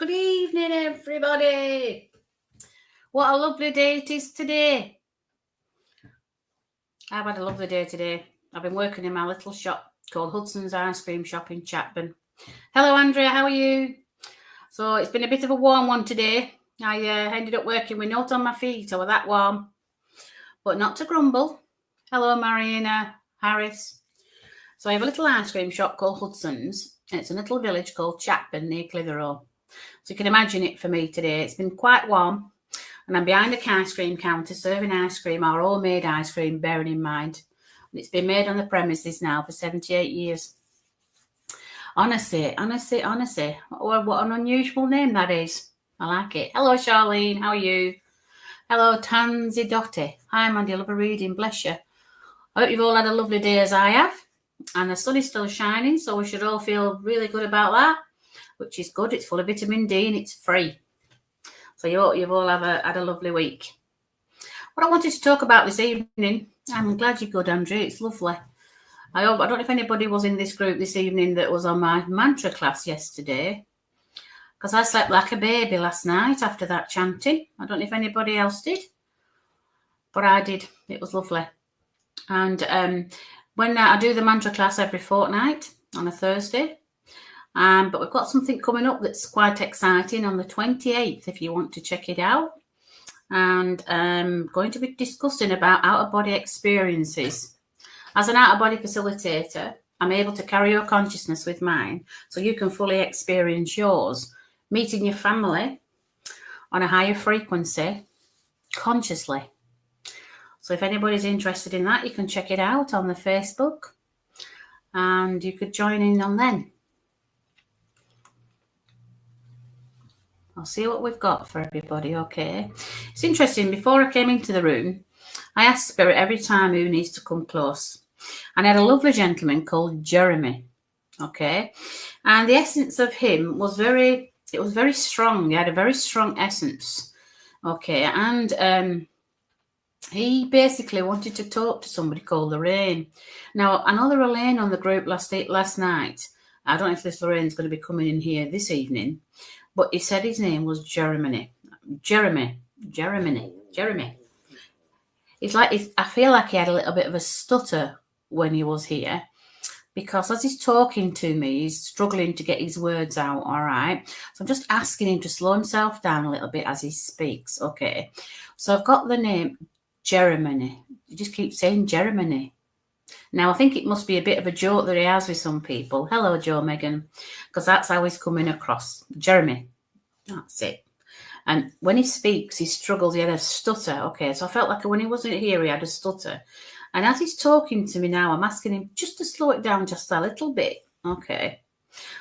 Good evening, everybody. What a lovely day it is today. I've had a lovely day today. I've been working in my little shop called Hudson's Ice Cream Shop in Chapman. Hello, Andrea. How are you? So it's been a bit of a warm one today. I ended up working with note on my feet. I was that warm, but not to grumble. Hello, Marina Harris. So I have a little ice cream shop called Hudson's. It's a little village called Chapman near Clitheroe. So you can imagine it for me today. It's been quite warm, and I'm behind a ice cream counter serving ice cream, our homemade ice cream, bearing in mind. And it's been made on the premises now for 78 years. Honestly, what an unusual name that is. I like it. Hello, Charlene. How are you? Hello, Tansy Dotty. Hi, Mandy. I love a reading. Bless you. I hope you've all had a lovely day as I have. And the sun is still shining, so we should all feel really good about that, which is good. It's full of vitamin D and it's free. So you've all had a lovely week. What I wanted to talk about this evening, I'm glad you're good, Andrew. It's lovely. I don't know if anybody was in this group this evening that was on my mantra class yesterday, because I slept like a baby last night after that chanting. I don't know if anybody else did, but I did. It was lovely. And when I do the mantra class every fortnight on a Thursday, but we've got something coming up that's quite exciting on the 28th, if you want to check it out. And I'm going to be discussing about out-of-body experiences. As an out-of-body facilitator, I'm able to carry your consciousness with mine so you can fully experience yours, meeting your family on a higher frequency consciously. So if anybody's interested in that, you can check it out on the Facebook and you could join in on then. I'll see what we've got for everybody, okay? It's interesting, before I came into the room, I asked Spirit every time who needs to come close. And I had a lovely gentleman called Jeremy, okay? And the essence of him was very strong. He had a very strong essence, okay? And he basically wanted to talk to somebody called Lorraine. Now, I know there were Lorraine on the group last night. I don't know if this Lorraine's going to be coming in here this evening, but he said his name was Jeremy. It's like I feel like he had a little bit of a stutter when he was here, because as he's talking to me, he's struggling to get his words out, all right? So I'm just asking him to slow himself down a little bit as he speaks, okay? So I've got the name Jeremy. You just keep saying Jeremy. Now, I think it must be a bit of a joke that he has with some people. Hello, Joe Megan, because that's how he's coming across. Jeremy. That's it. And when he speaks, he struggles. He had a stutter. Okay, so I felt like when he wasn't here, he had a stutter. And as he's talking to me now, I'm asking him just to slow it down just a little bit. Okay.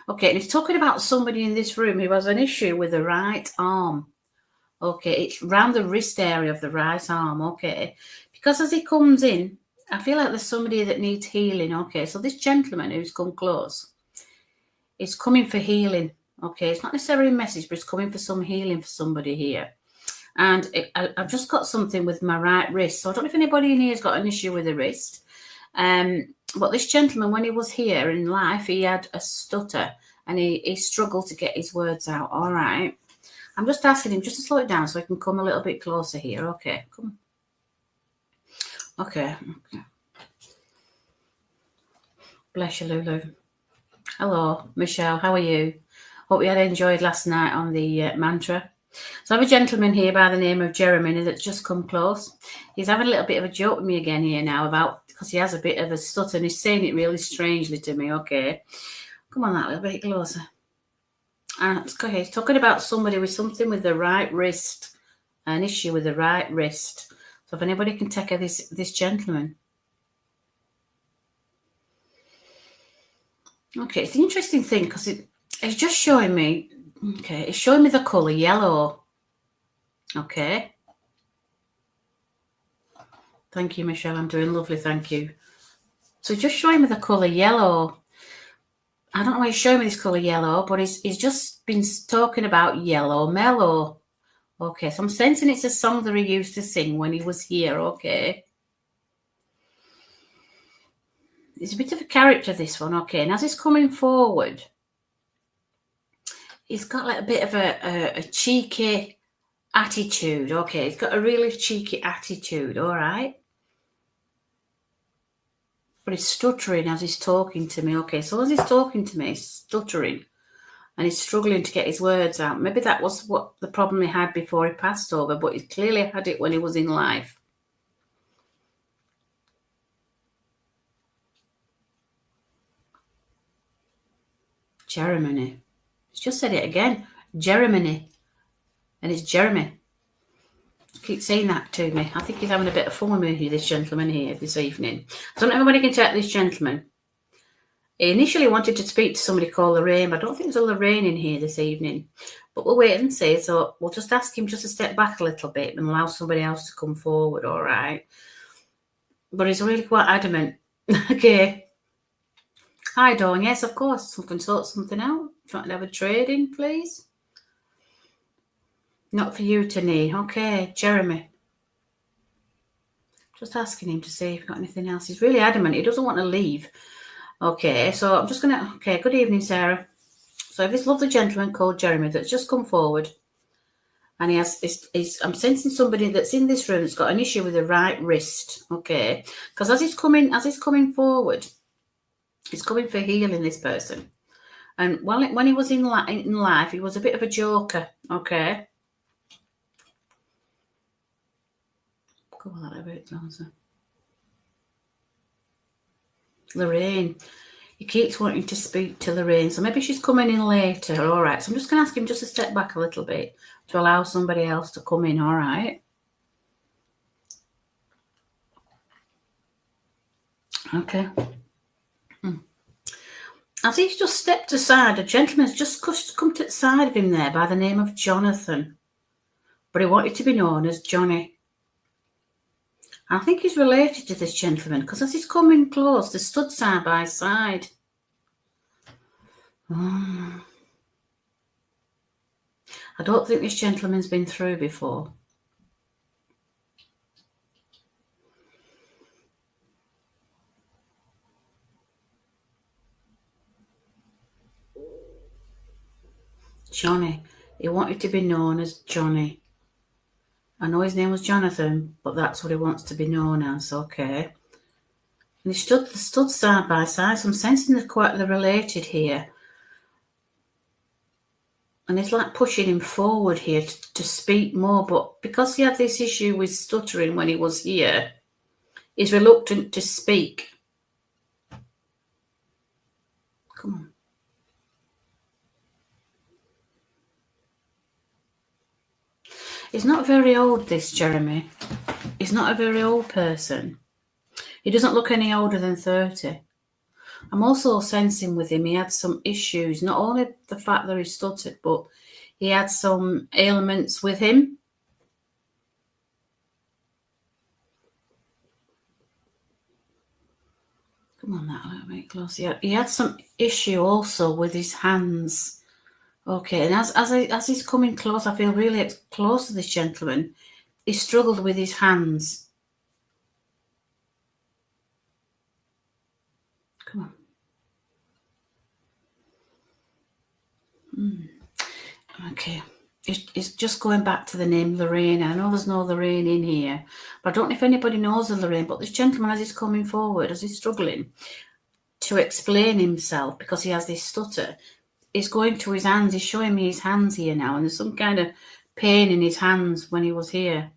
Okay, and he's talking about somebody in this room who has an issue with the right arm. Okay, it's around the wrist area of the right arm, okay? Because as he comes in, I feel like there's somebody that needs healing, okay? So this gentleman who's come close is coming for healing, okay? It's not necessarily a message, but it's coming for some healing for somebody here. And I've just got something with my right wrist. So I don't know if anybody in here has got an issue with the wrist. But this gentleman, when he was here in life, he had a stutter and he struggled to get his words out, all right? I'm just asking him just to slow it down so I can come a little bit closer here. Okay, come on. Okay. Bless you, Lulu. Hello, Michelle. How are you? Hope you had enjoyed last night on the mantra. So I have a gentleman here by the name of Jeremy that's just come close. He's having a little bit of a joke with me again here now because he has a bit of a stutter and he's saying it really strangely to me. Okay. Come on, that little bit closer. Okay, he's talking about somebody with something with the right wrist, an issue with the right wrist. So if anybody can take this gentleman. Okay, it's an interesting thing because it's just showing me, okay, it's showing me the colour yellow. Okay. Thank you, Michelle. I'm doing lovely, thank you. So just showing me the colour yellow. I don't know why he's showing me this colour yellow, but he's just been talking about yellow mellow. Okay, so I'm sensing it's a song that he used to sing when he was here, okay. It's a bit of a character, this one, okay. And as he's coming forward, He's got like a bit of a cheeky attitude. Okay, he's got a really cheeky attitude, all right? But he's stuttering as he's talking to me. Okay, so as he's talking to me, he's stuttering. And he's struggling to get his words out. Maybe that was what the problem he had before he passed over, but he clearly had it when he was in life. Jeremy. He's just said it again. Jeremy. And it's Jeremy. Keep saying that to me. I think he's having a bit of fun with me, this gentleman here this evening. So not everybody can take this gentleman. He initially wanted to speak to somebody called Lorraine, but I don't think there's a Lorraine in here this evening. But we'll wait and see. So we'll just ask him just to step back a little bit and allow somebody else to come forward, all right? But he's really quite adamant. Okay. Hi, Dawn. Yes, of course. We can sort something out. Trying to have a trade-in, please. Not for you to need. Okay, Jeremy. Just asking him to see if he's got anything else. He's really adamant. He doesn't want to leave. Okay, so I'm just going to... Okay, good evening, Sarah. So this lovely gentleman called Jeremy that's just come forward, and he has... I'm sensing somebody that's in this room that's got an issue with the right wrist, okay? Because as he's coming forward, he's coming for healing, this person. And when he was in life, he was a bit of a joker, okay? Go on, that a bit closer. Lorraine. He keeps wanting to speak to Lorraine, so maybe she's coming in later, all right? So I'm just going to ask him just to step back a little bit to allow somebody else to come in, all right? Okay. As he's just stepped aside, a gentleman's just come to the side of him there by the name of Jonathan. But he wanted to be known as Johnny. I think he's related to this gentleman because as he's coming close, they stood side by side. I don't think this gentleman's been through before. Johnny. He wanted to be known as Johnny. I know his name was Jonathan, but that's what he wants to be known as, okay? And he stood side by side, so I'm sensing they're related here. And it's like pushing him forward here to speak more, but because he had this issue with stuttering when he was here, he's reluctant to speak. Come on. He's not very old, this Jeremy. He's not a very old person. He doesn't look any older than 30. I'm also sensing with him he had some issues, not only the fact that he stuttered, but he had some ailments with him. Come on, that a little bit closer. He had some issue also with his hands. Okay, and as he's coming close, I feel really close to this gentleman. He struggled with his hands. Come on. Okay. It's just going back to the name Lorraine. I know there's no Lorraine in here, but I don't know if anybody knows a Lorraine, but this gentleman, as he's coming forward, as he's struggling to explain himself because he has this stutter, he's going to his hands. He's showing me his hands here now, and there's some kind of pain in his hands when he was here.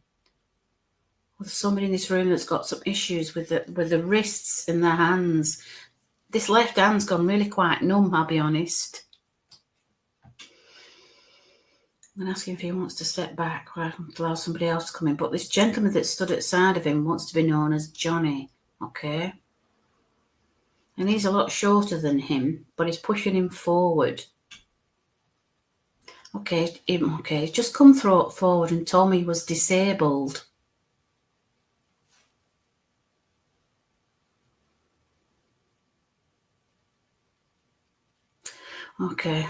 There's somebody in this room that's got some issues with the wrists and the hands. This left hand's gone really quite numb, I'll be honest. I'm going to ask him if he wants to step back or allow somebody else to come in. But this gentleman that stood at the side of him wants to be known as Johnny, okay? And he's a lot shorter than him, but he's pushing him forward. Okay, he's just come forward and told me he was disabled. Okay.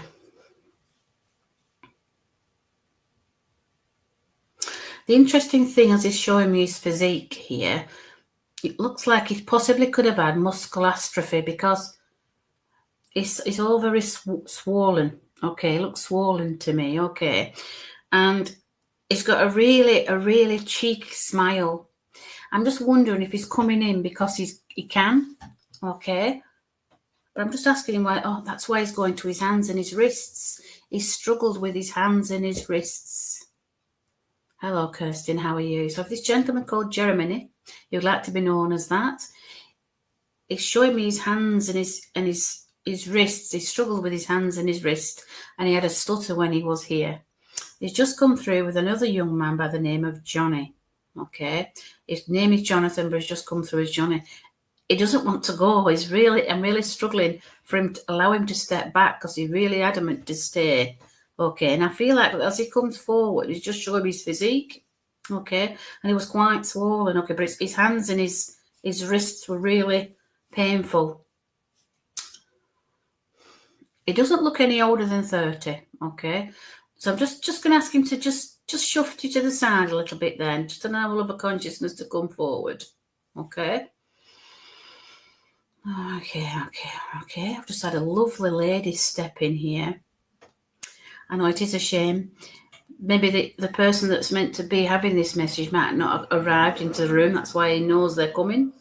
The interesting thing as he's showing me his physique here, it looks like he possibly could have had muscle atrophy because it's all very swollen. Okay, looks swollen to me. Okay. And he's got a really cheeky smile. I'm just wondering if he's coming in because he can. Okay. But I'm just asking him why. Oh, that's why he's going to his hands and his wrists. He's struggled with his hands and his wrists. Hello, Kirsten. How are you? So, if this gentleman called Jeremy, he would like to be known as that, he's showing me his hands and his wrists. He struggled with his hands and his wrist, and he had a stutter when he was here. He's just come through with another young man by the name of Johnny. Okay, his name is Jonathan, but he's just come through as Johnny. He doesn't want to go. I'm really struggling for him to allow him to step back because he's really adamant to stay. Okay, and I feel like as he comes forward, he's just showing his physique. Okay, and he was quite swollen. Okay, but his hands and his wrists were really painful. He doesn't look any older than 30. Okay, so I'm just going to ask him to just shove you to the side a little bit then, just an level of a consciousness to come forward. Okay. Okay. I've just had a lovely lady step in here. I know it is a shame. Maybe the person that's meant to be having this message might not have arrived into the room. That's why he knows they're coming.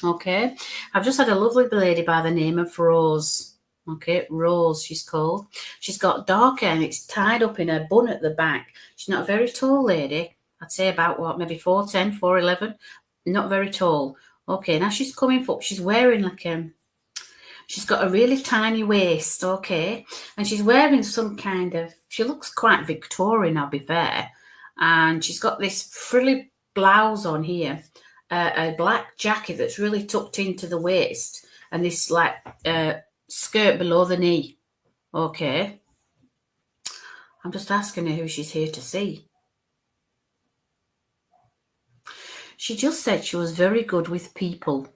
Okay. I've just had a lovely lady by the name of Rose. Okay, Rose, she's called. She's got dark hair and it's tied up in a bun at the back. She's not a very tall lady. I'd say about, maybe 4'10", 4'11". Not very tall. Okay, now she's coming up. She's wearing she's got a really tiny waist, okay? And she's wearing some kind of, she looks quite Victorian, I'll be fair. And she's got this frilly blouse on here, a black jacket that's really tucked into the waist, and this skirt below the knee. Okay. I'm just asking her who she's here to see. She just said she was very good with people.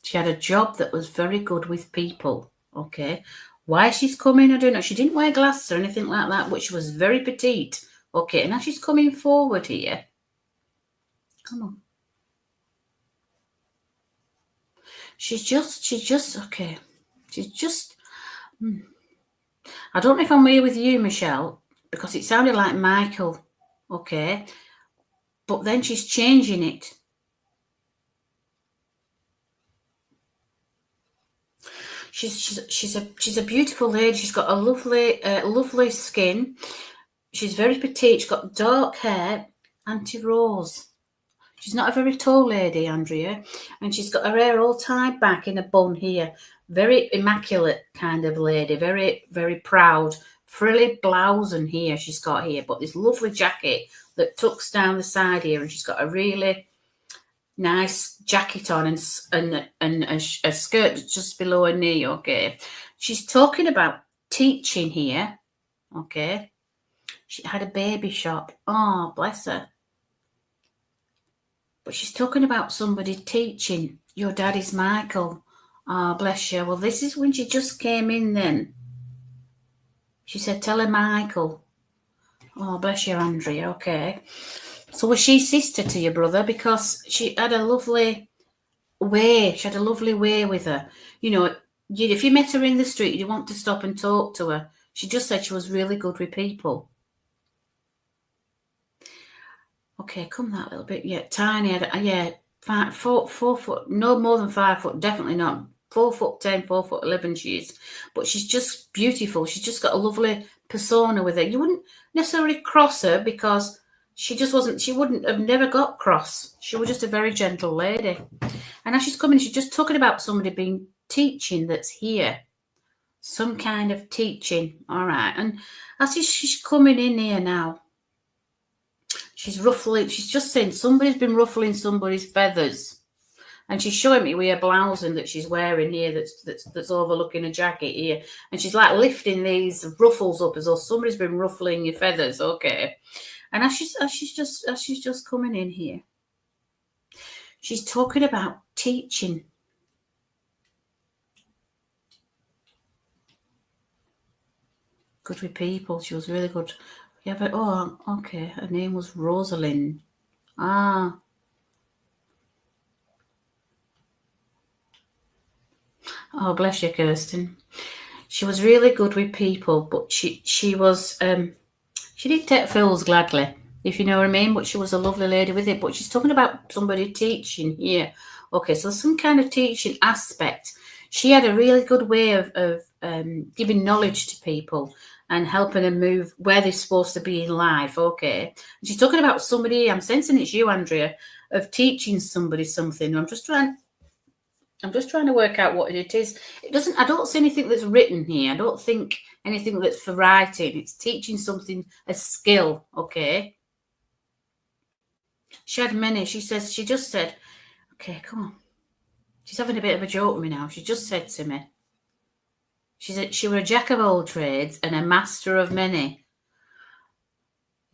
She had a job that was very good with people. Okay. Why she's coming, I don't know. She didn't wear glasses or anything like that, but she was very petite. Okay. And now she's coming forward here. Come on. She's just, okay. She's just, I don't know if I'm here with you, Michelle, because it sounded like Michael. Okay. But then she's changing it. She's a beautiful lady. She's got a lovely skin. She's very petite. She's got dark hair, Auntie Rose. She's not a very tall lady, Andrea, and she's got her hair all tied back in a bun here. Very immaculate kind of lady. Very, very proud. Frilly blouse and here she's got here, but this lovely jacket that tucks down the side here, and she's got a really nice jacket on and a skirt just below her knee. Okay, she's talking about teaching here. Okay, she had a baby shop. Oh, bless her. But she's talking about somebody teaching. Your dad is Michael. Oh, bless you. Well, this is when she just came in then. She said, tell her Michael. Oh, bless you, Andrea. Okay. So was she sister to your brother? Because she had a lovely way. She had a lovely way with her. You know, if you met her in the street, you want to stop and talk to her. She just said she was really good with people. Okay, come that little bit. Yeah, tiny. Yeah, 4 foot, no more than 5 foot. Definitely not 4'10", 4'11" she is. But she's just beautiful. She's just got a lovely persona with her. You wouldn't necessarily cross her because she just wasn't. She wouldn't have never got cross. She was just a very gentle lady. And as she's coming, she's just talking about somebody being teaching that's here. Some kind of teaching. All right. And as she's coming in here now, she's just saying somebody's been ruffling somebody's feathers. And she's showing me with her blousing that she's wearing here that's overlooking a jacket here. And she's like lifting these ruffles up as though somebody's been ruffling your feathers. Okay. And as she's just coming in here, she's talking about teaching. Good with people. She was really good. Yeah, but okay. Her name was Rosalind. Ah. Oh, bless you, Kirsten. She was really good with people, but she was she did take fools gladly, if you know what I mean. But she was a lovely lady with it. But she's talking about somebody teaching here. Okay, so some kind of teaching aspect. She had a really good way of giving knowledge to people and helping them move where they're supposed to be in life. Okay, and she's talking about somebody. I'm sensing it's you, Andrea, of teaching somebody something. I'm just trying to work out what it is. It doesn't. I don't see anything that's written here. I don't think anything that's for writing. It's teaching something, a skill. Okay. She had many. She just said, "Okay, come on." She's having a bit of a joke with me now. She just said to me, she were a jack of all trades and a master of many.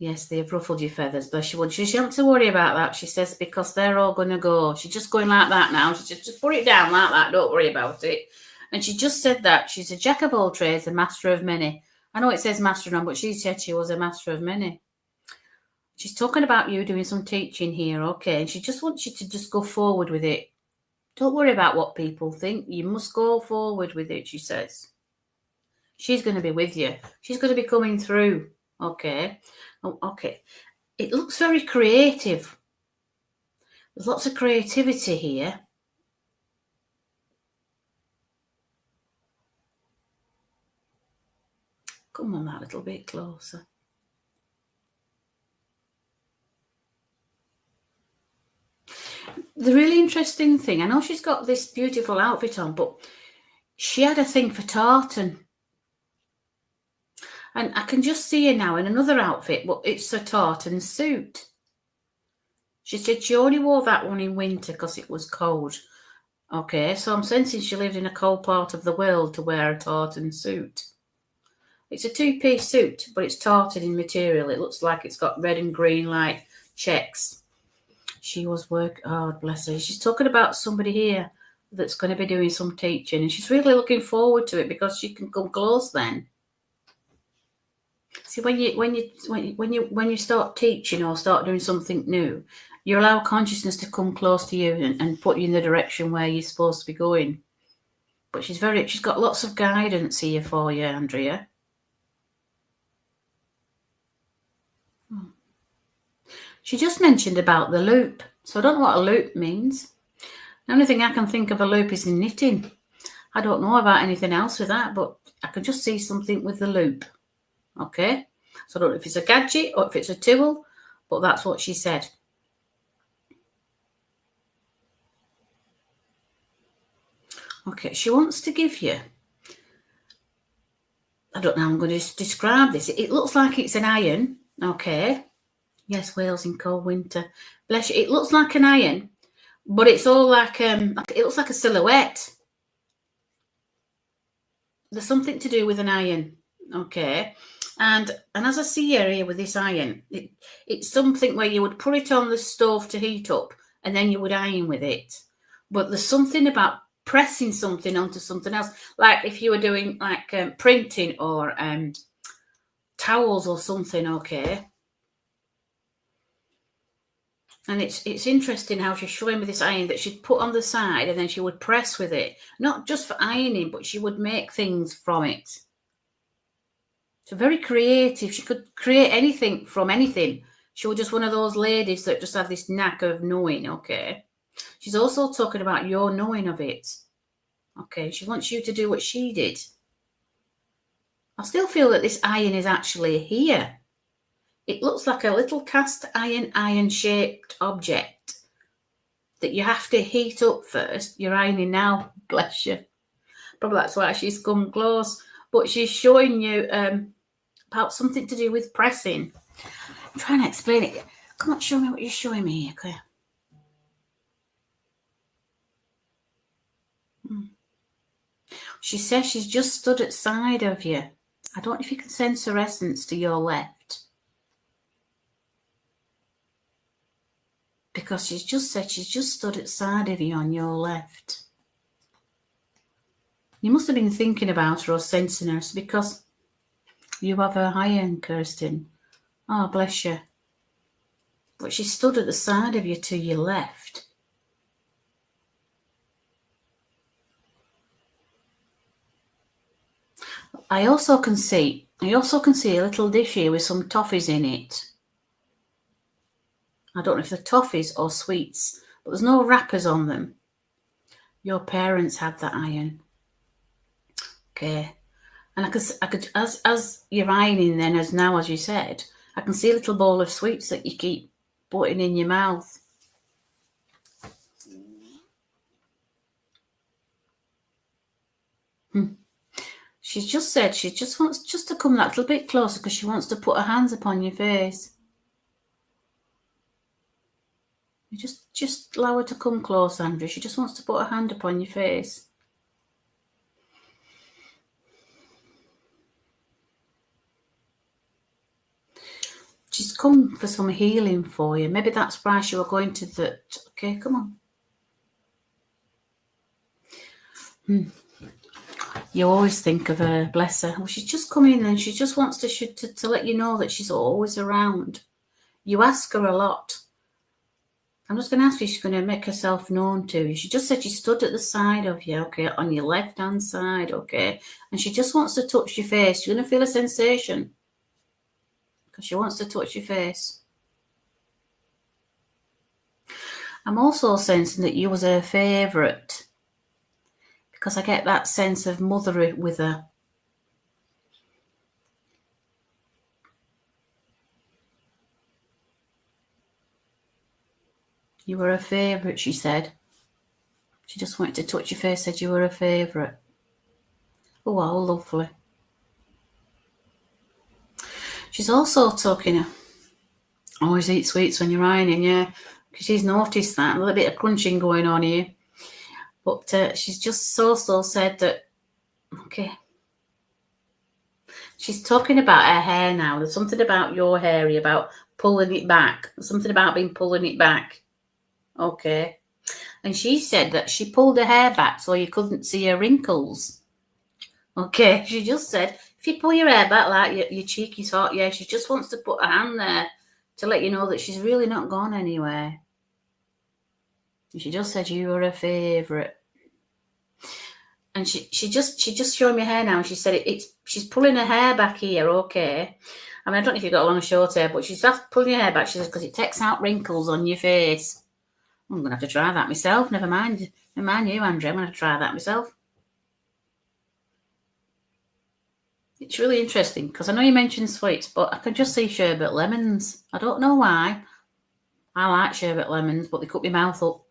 Yes, they have ruffled your feathers, bless you. She don't have to worry about that. She says, because they're all going to go. She's just going like that now. She just put it down like that. Don't worry about it. And she just said that. She's a jack of all trades, a master of many. I know it says master on, but she said she was a master of many. She's talking about you doing some teaching here, okay? And she just wants you to just go forward with it. Don't worry about what people think. You must go forward with it, she says. She's going to be with you. She's going to be coming through, okay? Oh, okay. It looks very creative. There's lots of creativity here. Come on, that little bit closer. The really interesting thing, I know she's got this beautiful outfit on, but she had a thing for tartan. And I can just see her now in another outfit, but it's a tartan suit. She said she only wore that one in winter because it was cold. Okay, so I'm sensing she lived in a cold part of the world to wear a tartan suit. It's a two-piece suit, but it's tartan in material. It looks like it's got red and green like checks. She was oh, bless her. She's talking about somebody here that's going to be doing some teaching, and she's really looking forward to it because she can come close then. See, when you start teaching or start doing something new, you allow consciousness to come close to you and put you in the direction where you're supposed to be going. But she's got lots of guidance here for you, Andrea. She just mentioned about the loop, so I don't know what a loop means. The only thing I can think of a loop is in knitting. I don't know about anything else with that, but I can just see something with the loop. Okay, so I don't know if it's a gadget or if it's a tool, but that's what she said. Okay, she wants to give you, I don't know how I'm going to describe this. It looks like it's an iron, okay. Yes, Wales in cold winter. Bless you. It looks like an iron, but it's all like, it looks like a silhouette. There's something to do with an iron, okay. And as I see her here with this iron, it's something where you would put it on the stove to heat up and then you would iron with it. But there's something about pressing something onto something else, like if you were doing like printing or towels or something, okay. And it's interesting how she's showing me this iron that she'd put on the side and then she would press with it, not just for ironing, but she would make things from it. So very creative. She could create anything from anything. She was just one of those ladies that just have this knack of knowing, okay. She's also talking about your knowing of it. Okay, she wants you to do what she did. I still feel that this iron is actually here. It looks like a little cast iron shaped object that you have to heat up first. You're ironing now, bless you. Probably that's why she's come close. But she's showing you about something to do with pressing. I'm trying to explain it. Come on, show me what you're showing me, okay? She says she's just stood at side of you. I don't know if you can sense her essence to your left. Because she's just said she's just stood at side of you on your left. You must have been thinking about her or sensing her because you have her iron, Kirsten. Oh, bless you. But she stood at the side of you to your left. But I also can see a little dish here with some toffees in it. I don't know if they're toffees or sweets, but there's no wrappers on them. Your parents had that iron. Okay. And I could, as you're ironing then, as you said, I can see a little bowl of sweets that you keep putting in your mouth. She's just said she just wants just to come that little bit closer because she wants to put her hands upon your face. You just allow her to come close, Andrea. She just wants to put her hand upon your face. She's come for some healing for you. Maybe that's why she were going to the... Okay, come on. You always think of her, bless her. Well, she's just come in and she just wants to let you know that she's always around. You ask her a lot. I'm just going to ask you if she's going to make herself known to you. She just said she stood at the side of you, okay, on your left-hand side, okay, and she just wants to touch your face. You're going to feel a sensation because she wants to touch your face. I'm also sensing that you was her favourite because I get that sense of mother with her. You were her favourite, she said. She just wanted to touch your face, said you were her favourite. Oh, how lovely. She's also talking, always eat sweets when you're ironing, yeah, because she's noticed that, a little bit of crunching going on here. But she's just also said that, okay, she's talking about her hair now. There's something about your hair, about pulling it back. There's something about being pulling it back. Okay. And she said that she pulled her hair back so you couldn't see her wrinkles. Okay. She just said, if you pull your hair back like your cheeky sort, yeah, she just wants to put her hand there to let you know that she's really not gone anywhere. And she just said you were her favourite. And she just showing me her hair now. And she said she's pulling her hair back here, okay. I mean, I don't know if you've got a long or short hair, but she's just pulling your hair back. She says, because it takes out wrinkles on your face. I'm going to have to try that myself. Never mind you, Andrea. I'm going to try that myself. It's really interesting because I know you mentioned sweets, but I can just see sherbet lemons. I don't know why. I like sherbet lemons, but they cut my mouth up.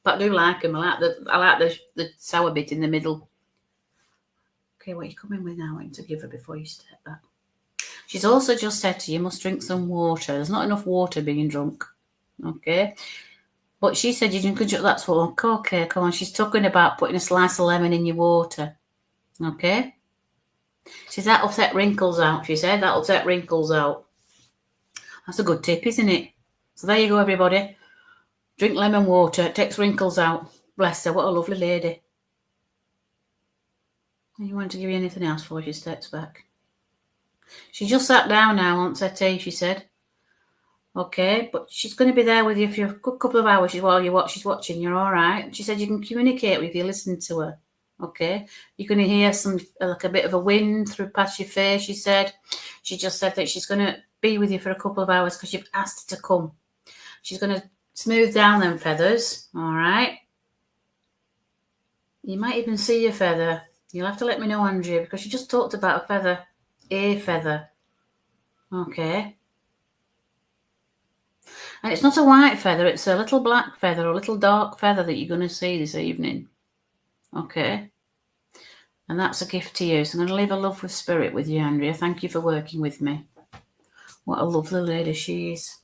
But I do like them. I like the sour bit in the middle. Okay, what are you coming with now? I need to give her before you step back. She's also just said to you, must drink some water. There's not enough water being drunk. Okay. But she said you didn't drink that's what. Okay, come on. She's talking about putting a slice of lemon in your water. Okay. She said that'll take wrinkles out. She said that'll take wrinkles out. That's a good tip, isn't it? So there you go, everybody. Drink lemon water. It takes wrinkles out. Bless her. What a lovely lady. You want to give you anything else before she steps back? She just sat down now on her tea, she said. Okay, but she's going to be there with you for a good couple of hours while she's watching. You're all right. She said you can communicate with you, listen to her. Okay, you're going to hear some like a bit of a wind through past your face. She said. She just said that she's going to be with you for a couple of hours because you've asked her to come. She's going to smooth down them feathers. All right. You might even see your feather. You'll have to let me know, Andrea, because she just talked about a feather. A feather. Okay. And it's not a white feather, it's a little black feather, a little dark feather that you're going to see this evening. Okay. And that's a gift to you. So I'm going to leave a love with spirit with you, Andrea. Thank you for working with me. What a lovely lady she is.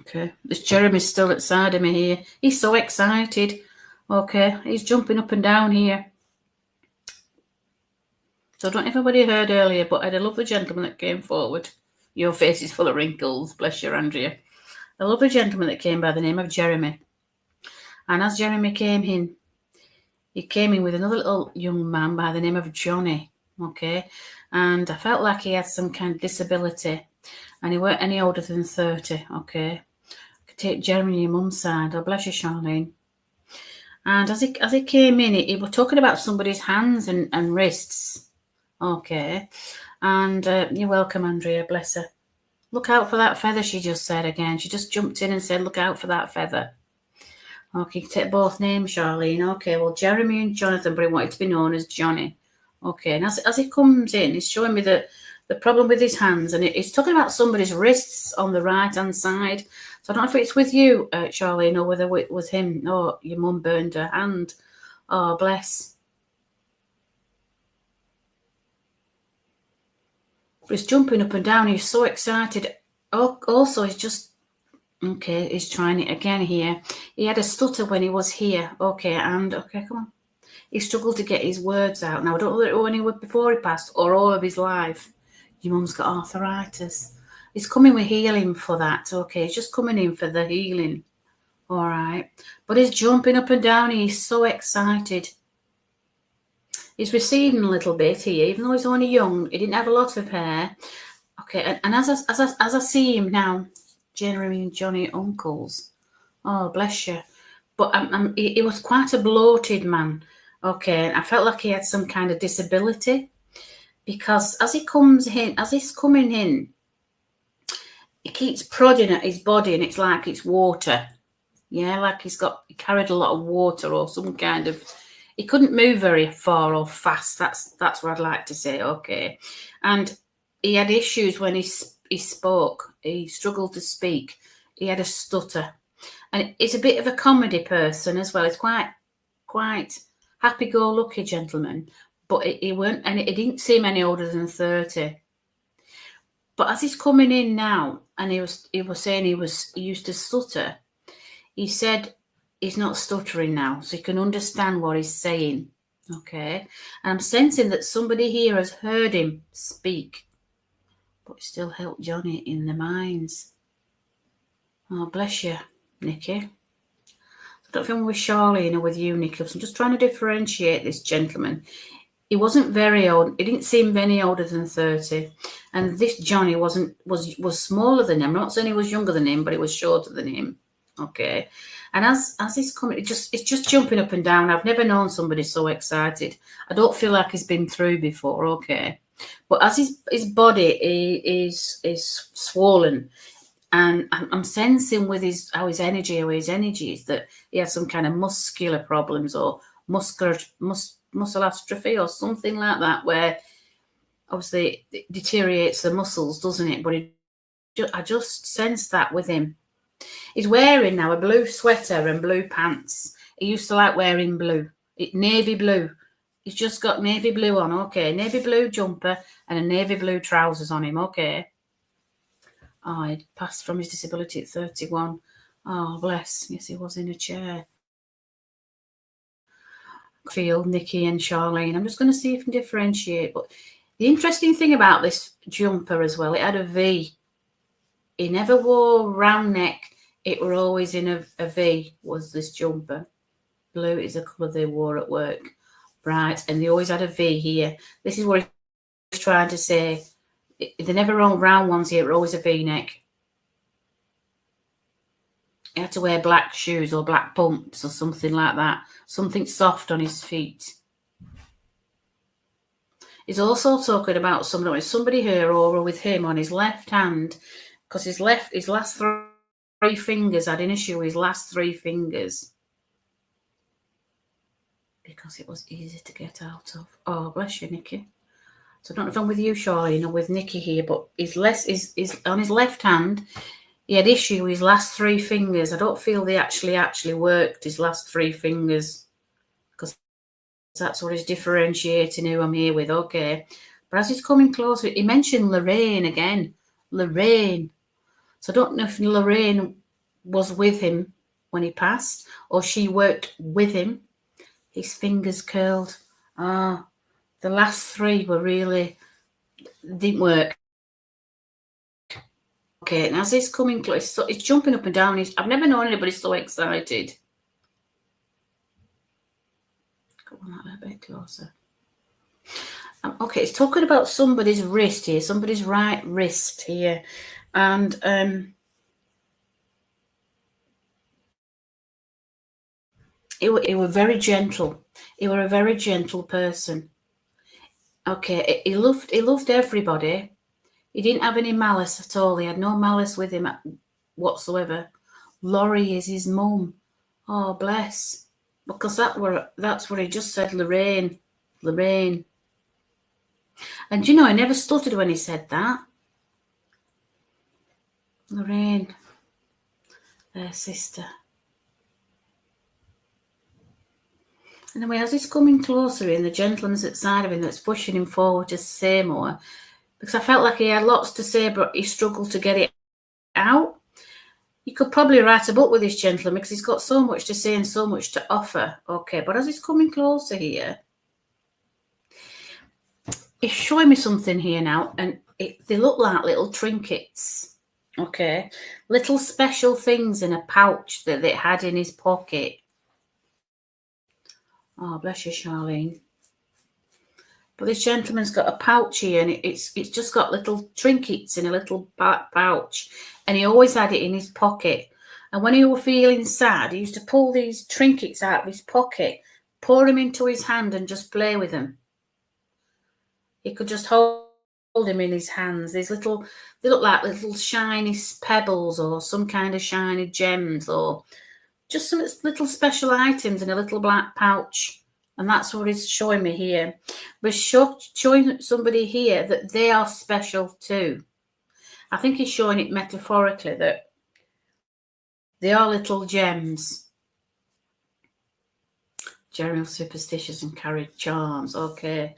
Okay. This Jeremy's still outside of me here. He's so excited. Okay. He's jumping up and down here. So I don't know if everybody heard earlier, but I had a lovely gentleman that came forward. Your face is full of wrinkles. Bless you, Andrea. A lovely gentleman that came by the name of Jeremy. And as Jeremy came in, he came in with another little young man by the name of Johnny. Okay. And I felt like he had some kind of disability. And he weren't any older than 30. Okay. I could take Jeremy on your mum's side. Oh, bless you, Charlene. And as he came in, he was talking about somebody's hands and wrists. Okay. And you're welcome, Andrea, bless her. Look out for that feather, she just said again. She just jumped in and said, look out for that feather. Okay, take both names, Charlene. Okay, well, Jeremy and Jonathan, but he wanted to be known as Johnny. Okay, and as he comes in, he's showing me the problem with his hands, and he's talking about somebody's wrists on the right-hand side. So I don't know if it's with you, Charlene, or whether it was him. Oh, your mum burned her hand. Oh, bless. But he's jumping up and down. He's so excited. Oh, also, he's just... Okay, he's trying it again here. He had a stutter when he was here. Okay, and... Okay, come on. He struggled to get his words out. Now, I don't know whether it was when he was before he passed or all of his life. Your mum's got arthritis. He's coming with healing for that. Okay, he's just coming in for the healing. All right. But he's jumping up and down. He's so excited. He's receding a little bit here, even though he's only young. He didn't have a lot of hair. Okay, and as I see him now, Jeremy and Johnny uncles. Oh, bless you. But he was quite a bloated man. Okay, I felt like he had some kind of disability, because as he's coming in, he keeps prodding at his body, and it's like it's water. Yeah, like he carried a lot of water or some kind of... He couldn't move very far or fast. That's what I'd like to say. Okay, and he had issues when he spoke. He struggled to speak. He had a stutter, and he's a bit of a comedy person as well. He's quite happy-go-lucky gentleman, but he weren't, and it didn't seem any older than 30. But as he's coming in now, and he was saying he used to stutter, he said he's not stuttering now, so you can understand what he's saying. Okay, and I'm sensing that somebody here has heard him speak, but still helped Johnny in the minds. Oh, bless you, Nikki. I don't know if I'm with Charlene or with you, Nikki. I'm just trying to differentiate this gentleman. He wasn't very old. He didn't seem any older than 30. And this Johnny was smaller than him. I'm not saying he was younger than him, but he was shorter than him. Okay. And as he's coming, it's just jumping up and down. I've never known somebody so excited. I don't feel like he's been through before. Okay. But as his body is swollen, and I'm sensing with his energy is that he has some kind of muscular problems or muscle atrophy or something like that, where obviously it deteriorates the muscles, doesn't it? But I just sense that with him. He's wearing now a blue sweater and blue pants. He used to like wearing blue, navy blue. He's just got navy blue on. Okay, navy blue jumper and a navy blue trousers on him. Okay. Oh, he passed from his disability at 31. Oh, bless. Yes, he was in a chair. Feel Nikki and Charlene. I'm just going to see if I can differentiate. But the interesting thing about this jumper as well, it had a V. He never wore round neck. It were always in a V, was this jumper. Blue is the colour they wore at work. Right, and they always had a V here. This is what he's trying to say. They never wore round ones here. It were always a V-neck. He had to wear black shoes or black pumps or something like that. Something soft on his feet. He's also talking about somebody here over with him on his left hand, because his last three fingers had an issue with his last three fingers. Because it was easy to get out of. Oh, bless you, Nikki. So I don't know if I'm with you, Charlene, or with Nikki here, but on his left hand, he had issue with his last three fingers. I don't feel they actually worked his last three fingers, because that's what is differentiating who I'm here with. Okay. But as he's coming closer, he mentioned Lorraine again. Lorraine. So I don't know if Lorraine was with him when he passed, or she worked with him. His fingers curled. The last three didn't work. Okay, and as he's coming close, he's jumping up and down. I've never known anybody so excited. Come on, a little bit closer. Okay, it's talking about somebody's wrist here, somebody's right wrist here. And He were very gentle. He were a very gentle person. Okay, he loved everybody. He didn't have any malice at all. He had no malice with him whatsoever. Laurie is his mum. Oh, bless. Because that's what he just said, Lorraine. Lorraine. And you know, he never stuttered when he said that. Lorraine. Their sister. Anyway, as he's coming closer in, the gentleman's at the side of him that's pushing him forward to say more. Because I felt like he had lots to say, but he struggled to get it out. You could probably write a book with this gentleman because he's got so much to say and so much to offer. Okay, but as he's coming closer here, he's showing me something here now, and they look like little trinkets. Okay, little special things in a pouch that they had in his pocket. Oh, bless you, Charlene. But this gentleman's got a pouch here, and it's just got little trinkets in a little pouch, and he always had it in his pocket. And when he was feeling sad, he used to pull these trinkets out of his pocket, pour them into his hand, and just play with them. He could just hold them in his hands. They look like little shiny pebbles or some kind of shiny gems or just some little special items in a little black pouch. And that's what he's showing me here. But showing somebody here that they are special too. I think he's showing it metaphorically that they are little gems. Jeremy was superstitious and carried charms. Okay.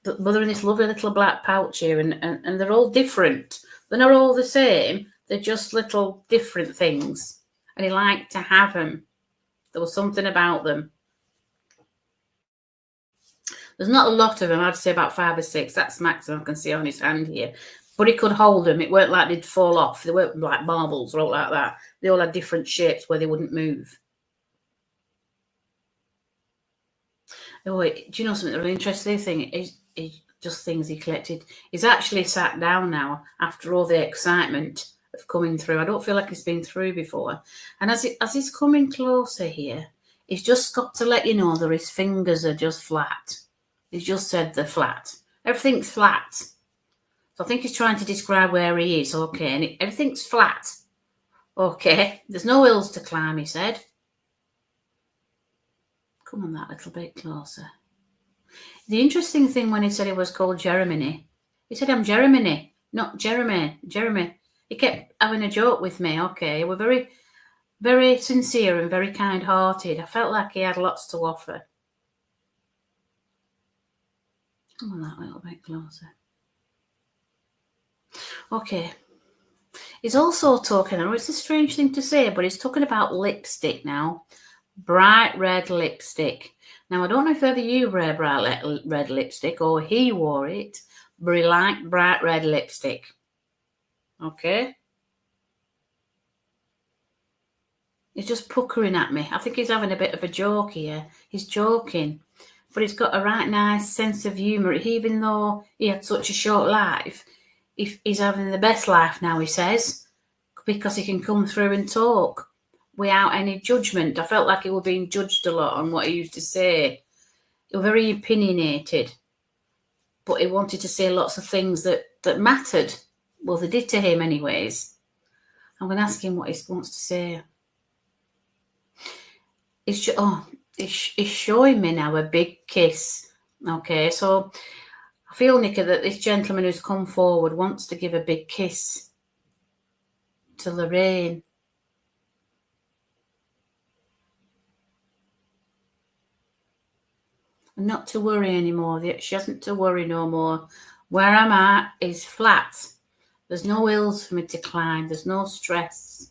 But they're in this lovely little black pouch here, and they're all different. They're not all the same. They're just little different things. And he liked to have them. There was something about them. There's not a lot of them. I'd say about 5 or 6. That's maximum I can see on his hand here. But he could hold them. It weren't like they'd fall off. They weren't like marbles or all like that. They all had different shapes where they wouldn't move. Oh, wait, do you know something really interesting thing? Is just things he collected. He's actually sat down now after all the excitement of coming through. I don't feel like he's been through before. And as he's coming closer here, he's just got to let you know that his fingers are just flat. He's just said they're flat. Everything's flat. So I think he's trying to describe where he is. Okay, and everything's flat. Okay, there's no hills to climb, he said. Come on that little bit closer. The interesting thing when he said he was called Jeremy, he said, I'm Jeremy, not Jeremy. Jeremy. He kept having a joke with me. Okay, we're very, very sincere and very kind-hearted. I felt like he had lots to offer. Come on that little bit closer. Okay. He's also talking, I know it's a strange thing to say, but he's talking about lipstick now. Bright red lipstick. Now, I don't know if either you wear bright red lipstick or he wore it, but he liked bright red lipstick. Okay? He's just puckering at me. I think he's having a bit of a joke here. He's joking. But he's got a right nice sense of humour. Even though he had such a short life, he's having the best life now, he says, because he can come through and talk without any judgment. I felt like he was being judged a lot on what he used to say. He was very opinionated, but he wanted to say lots of things that mattered. Well, they did to him anyways. I'm going to ask him what he wants to say. He's showing me now a big kiss. Okay, so I feel, Nicola, that this gentleman who's come forward wants to give a big kiss to Lorraine. And not to worry anymore. She hasn't to worry no more. Where I'm at is flat. There's no hills for me to climb. There's no stress.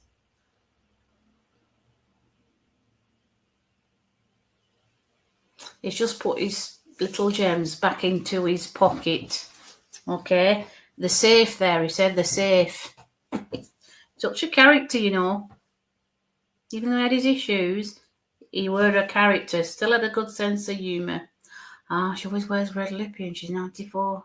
He's just put his little gems back into his pocket. Okay? The safe there, he said, the safe. Such a character, you know. Even though he had his issues, he were a character. Still had a good sense of humour. She always wears red lippy and she's 94.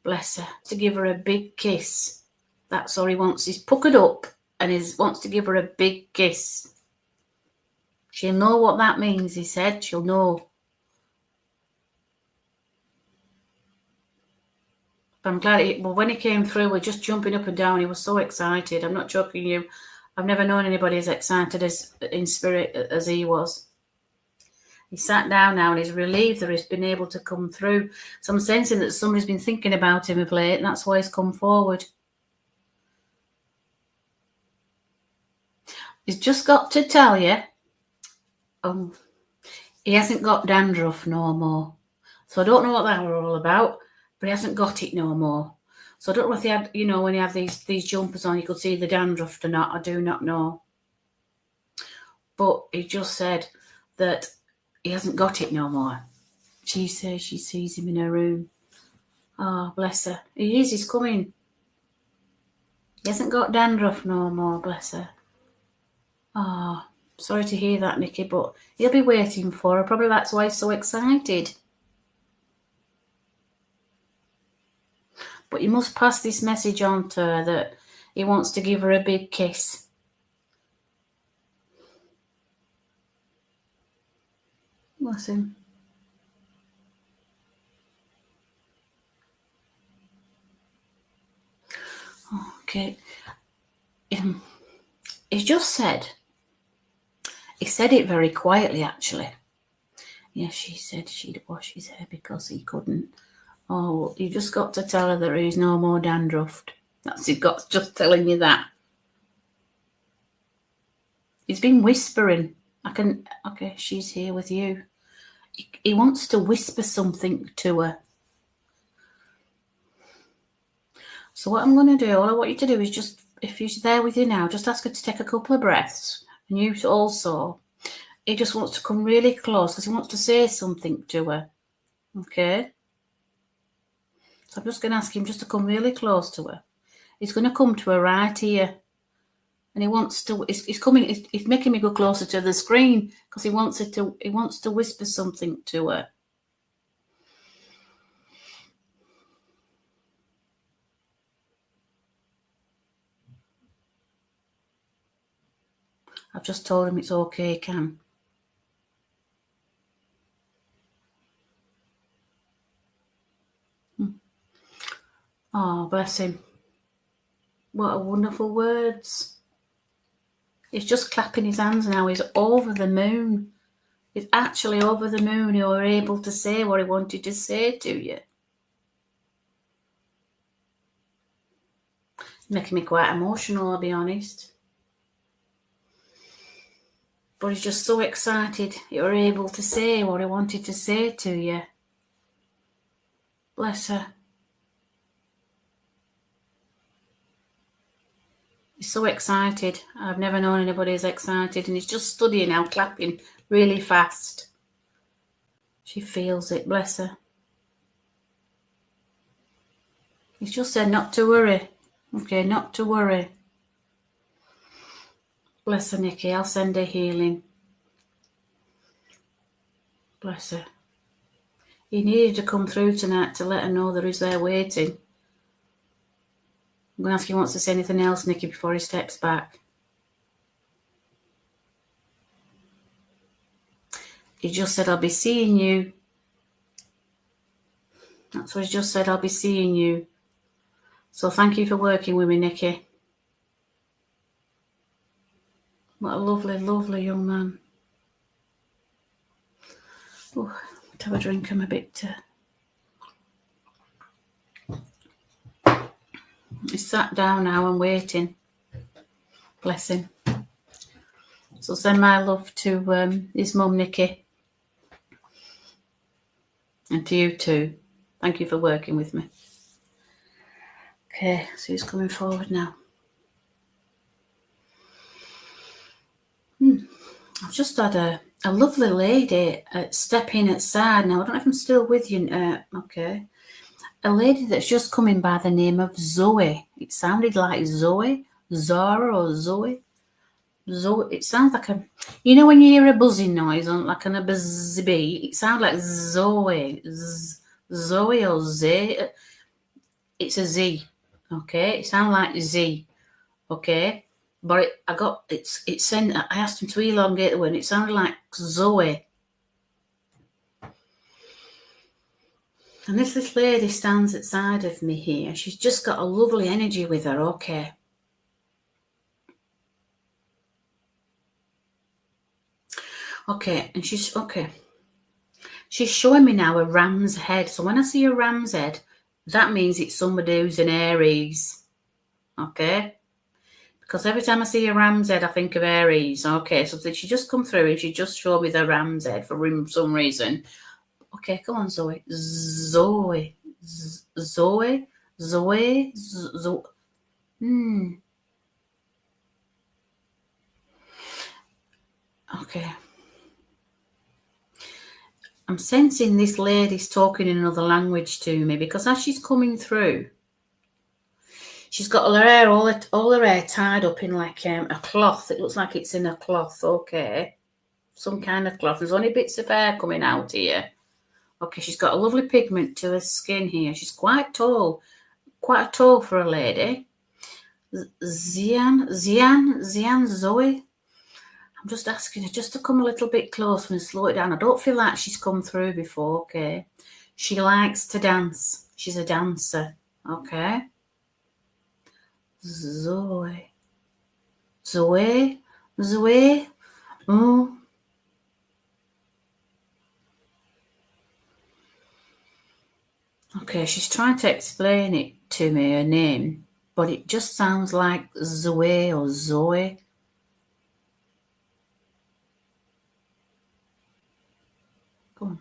Bless her. To give her a big kiss. That's all he wants. He's puckered up and he wants to give her a big kiss. She'll know what that means, he said. She'll know. But I'm glad when he came through, we're just jumping up and down. He was so excited. I'm not joking you. I've never known anybody as excited as in spirit as he was. He sat down now and he's relieved that he's been able to come through. So I'm sensing that somebody's been thinking about him of late, and that's why he's come forward. He's just got to tell you, he hasn't got dandruff no more. So I don't know what that were all about, but he hasn't got it no more. So I don't know if he had, when he had these jumpers on, you could see the dandruff or not. I do not know. But he just said that he hasn't got it no more. She says she sees him in her room. Oh, bless her. He's coming. He hasn't got dandruff no more, bless her. Oh, sorry to hear that, Nikki, but he'll be waiting for her. Probably that's why he's so excited. But you must pass this message on to her that he wants to give her a big kiss. Bless him. Okay. He just said, he said it very quietly, actually. Yes, she said she'd wash his hair because he couldn't. Oh, you just got to tell her that he's no more dandruffed. That's it, got just telling you that. He's been whispering. Okay, she's here with you. He wants to whisper something to her. So what I'm going to do, all I want you to do is just, if she's there with you now, just ask her to take a couple of breaths. And you also, he just wants to come really close because he wants to say something to her. Okay? So I'm just going to ask him just to come really close to her. He's going to come to her right here. And he wants to, he's coming, he's making me go closer to the screen because he wants to whisper something to her. I've just told him it's okay, Cam. Oh, bless him. What a wonderful words. He's just clapping his hands now. He's over the moon. He's actually over the moon. He was able to say what he wanted to say to you. Making me quite emotional, I'll be honest. But he's just so excited you were able to say what he wanted to say to you. Bless her. He's so excited. I've never known anybody as excited. And he's just studying now, clapping really fast. She feels it, bless her. He's just said not to worry. Okay, not to worry. Bless her, Nikki. I'll send her healing. Bless her. He needed to come through tonight to let her know that he's there waiting. I'm going to ask if he wants to say anything else, Nikki, before he steps back. He just said, I'll be seeing you. That's what he just said, I'll be seeing you. So thank you for working with me, Nikki. What a lovely, lovely young man. Oh, let's have a drink. I'm a bit... He's sat down now and waiting. Bless him. So send my love to his mum, Nikki. And to you too. Thank you for working with me. Okay, so he's coming forward now. I've just had a lovely lady step in outside now. I don't know if I'm still with you. Okay. A lady that's just coming by the name of Zoe. It sounded like Zoe, Zara or Zoe. Zoe. It sounds like a, when you hear a buzzing noise on like a buzzy bee, it sounds like Zoe, Zoe or Z. It's a Z. Okay, it sounds like Z. Okay, But it's saying, I asked him to elongate the word, and it sounded like Zoe. And this lady stands outside of me here. She's just got a lovely energy with her, okay. Okay, and she's showing me now a ram's head. So when I see a ram's head, that means it's somebody who's an Aries. Okay? Because every time I see a ram's head, I think of Aries. Okay, so she just come through and she just showed me the ram's head for some reason. Okay, come on, Zoe. Zoe. Okay. I'm sensing this lady's talking in another language to me, because as she's coming through, she's got all her hair tied up in like a cloth. It looks like it's in a cloth, okay. Some kind of cloth. There's only bits of hair coming out here. Okay, she's got a lovely pigment to her skin here. She's quite tall for a lady. Zian Zoe. I'm just asking her just to come a little bit closer and slow it down. I don't feel like she's come through before, okay? She likes to dance. She's a dancer, okay? Zoe. Oh. Okay, she's trying to explain it to me, her name, but it just sounds like Zoe or Zoe. Go on.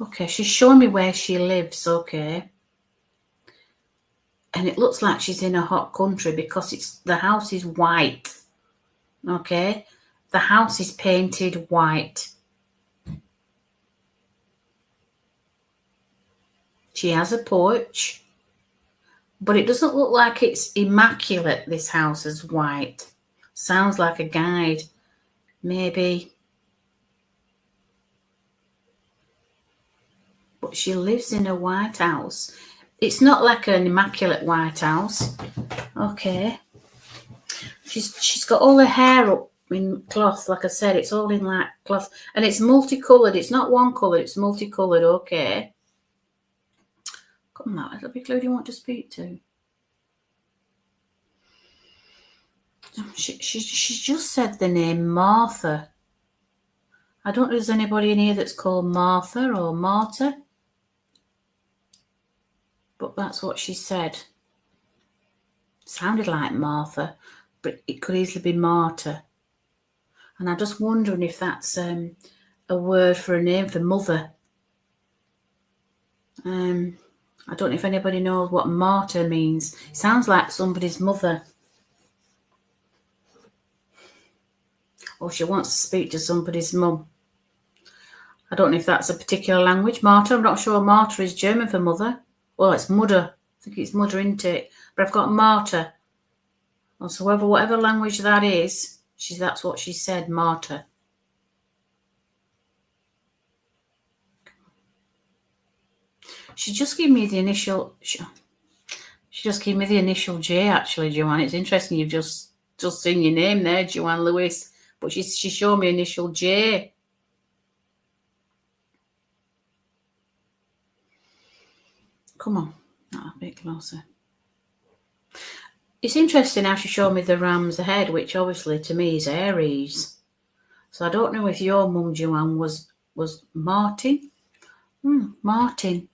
Okay, she's showing me where she lives, okay. And it looks like she's in a hot country because the house is white, okay. The house is painted white. She has a porch, but it doesn't look like it's immaculate. This house is white. Sounds like a guide, maybe. But she lives in a white house. It's not like an immaculate white house. Okay. She's got all her hair up in cloth, like I said. It's all in like cloth. And it's multicoloured. It's not one colour, it's multicoloured, okay. Come on, that'll be clue you want to speak to. She just said the name Martha. I don't know if there's anybody in here that's called Martha or Marta. But that's what she said. Sounded like Martha, but it could easily be Marta. And I'm just wondering if that's a word for a name for mother. I don't know if anybody knows what Marta means. It sounds like somebody's mother. Or she wants to speak to somebody's mum. I don't know if that's a particular language. Marta, I'm not sure. Marta is German for mother. Well, it's mudder. I think it's mudder, isn't it? But I've got Marta. Or so whatever language that is, that's what she said, Marta. She just gave me the initial. She just gave me the initial J. Actually, Joanne, it's interesting. You've just seen your name there, Joanne Lewis, but she showed me initial J. Come on, a bit closer. It's interesting how she showed me the ram's head, which obviously to me is Aries. So I don't know if your mum, Joanne, was Martin. Marta.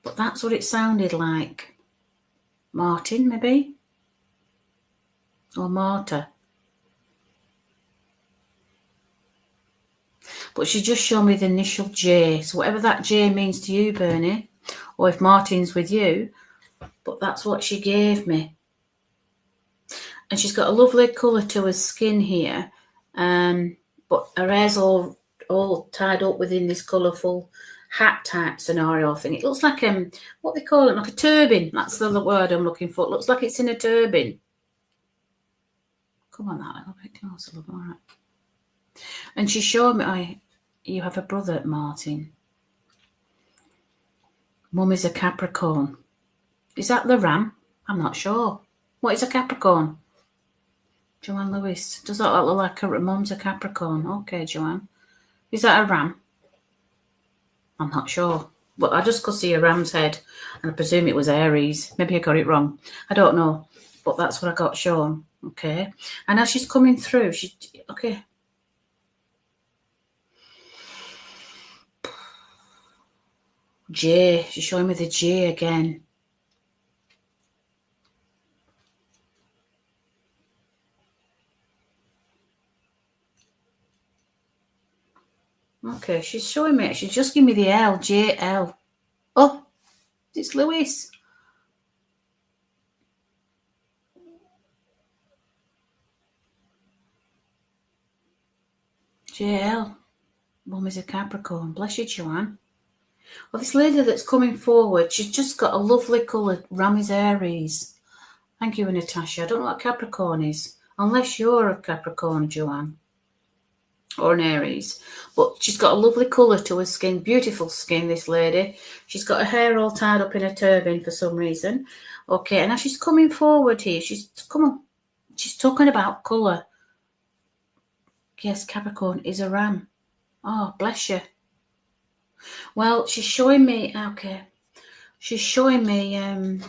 But that's what it sounded like. Martin, maybe? Or Marta. But she just showed me the initial J. So whatever that J means to you, Bernie, or if Martin's with you, but that's what she gave me. And she's got a lovely colour to her skin here. But her hair's all tied up within this colourful hat type scenario thing. It looks like what they call it, like a turban. That's the word I'm looking for. It looks like it's in a turban. Come on, that little bit closer, love. All right. And she showed me, you have a brother, Martin. Mum is a Capricorn. Is that the ram? I'm not sure. What is a Capricorn? Joanne Lewis. Does that look like her mum's a Capricorn? Okay, Joanne. Is that a ram? I'm not sure. But I just could see a ram's head, and I presume it was Aries. Maybe I got it wrong. I don't know. But that's what I got shown. Okay. And as she's coming through, okay. J. She's showing me the J again. Okay, she's showing me. She's just giving me the L. J-L. Oh, it's Louise. J-L. Mum is a Capricorn. Bless you, Joanne. Well, this lady that's coming forward, she's just got a lovely colour. Ram is Aries. Thank you, Natasha. I don't know what Capricorn is. Unless you're a Capricorn, Joanne. Or an Aries. But she's got a lovely colour to her skin. Beautiful skin, this lady. She's got her hair all tied up in a turban for some reason. Okay, and as she's coming forward here, she's talking about colour. Yes, Capricorn is a ram. Oh, bless you. Well, she's showing me, okay. She's showing me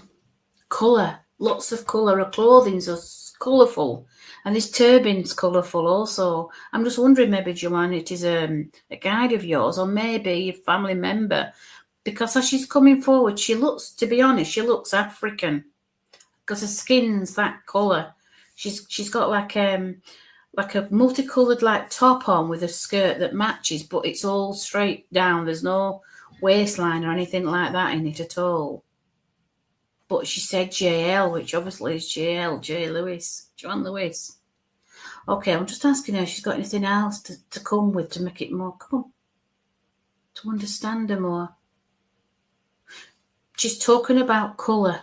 colour. Lots of colour. Her clothing's colourful. And this turban's colourful also. I'm just wondering, maybe, Joanne, it is a guide of yours, or maybe a family member. Because as she's coming forward, she looks, to be honest, she looks African. Because her skin's that colour. She's got like a multicoloured like top on with a skirt that matches, but it's all straight down. There's no waistline or anything like that in it at all. But she said JL, which obviously is JL, Joanne Lewis. Okay, I'm just asking her if she's got anything else to come with to make it more, come on, to understand her more. She's talking about colour.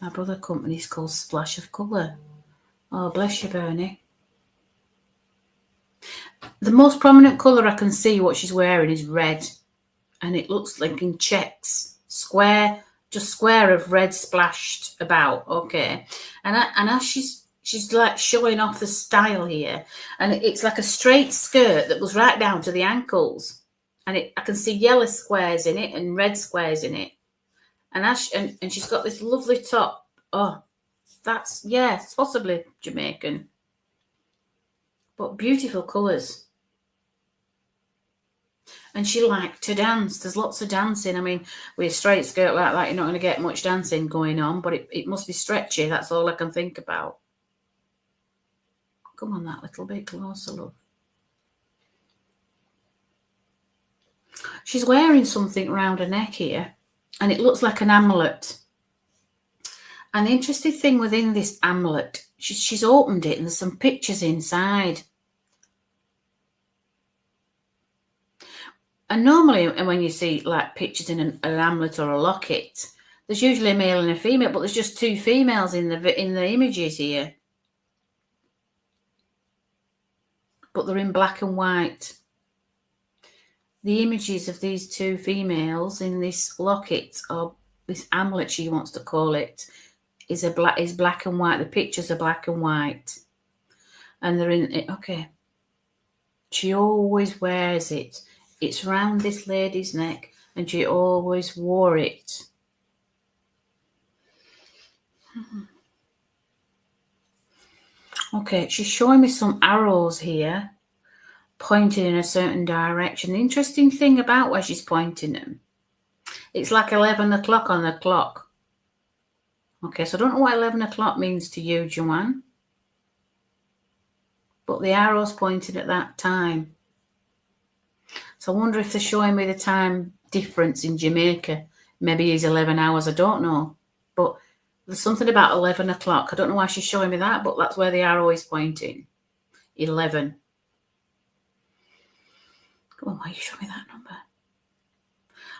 My brother company's called Splash of Colour. Oh, bless you, Bernie. The most prominent colour I can see what she's wearing is red. And it looks like in checks. Square of red splashed about. Okay. And as she's like showing off the style here. And it's like a straight skirt that goes right down to the ankles. And I can see yellow squares in it and red squares in it. And she's got this lovely top. Oh, it's possibly Jamaican. But beautiful colours. And she liked to dance. There's lots of dancing. I mean, with a straight skirt like that, you're not going to get much dancing going on, but it must be stretchy. That's all I can think about. Come on, that little bit closer, love. She's wearing something around her neck here, and it looks like an amulet. And the interesting thing within this amulet, she's opened it, and there's some pictures inside. And normally, when you see like pictures in an amulet or a locket, there's usually a male and a female, but there's just two females in the images here. But they're in black and white. The images of these two females in this locket, or this amulet she wants to call it, is black and white. The pictures are black and white. And they're in it. Okay. She always wears it. It's round this lady's neck, and she always wore it. Okay, she's showing me some arrows here, pointing in a certain direction. The interesting thing about where she's pointing them, it's like 11 o'clock on the clock. Okay, so I don't know what 11 o'clock means to you, Joanne. But the arrow's pointing at that time. So I wonder if they're showing me the time difference in Jamaica. Maybe it's 11 hours, I don't know. But there's something about 11 o'clock. I don't know why she's showing me that, but that's where the arrow is pointing. 11. Come on, why are you showing me that number?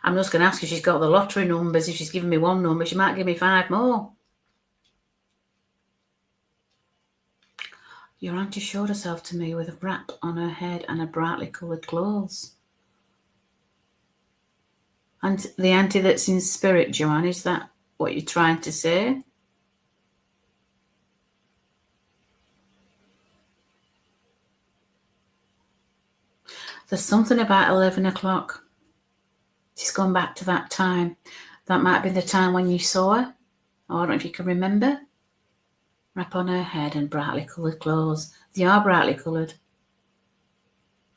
I'm just going to ask if she's got the lottery numbers. If she's giving me one number, she might give me 5 more. Your auntie showed herself to me with a wrap on her head and a brightly coloured clothes. And the auntie that's in spirit, Joanne, is that what you're trying to say? There's something about 11 o'clock. She's gone back to that time. That might be the time when you saw her. I don't know if you can remember. Wrap on her head and brightly coloured clothes. They are brightly coloured.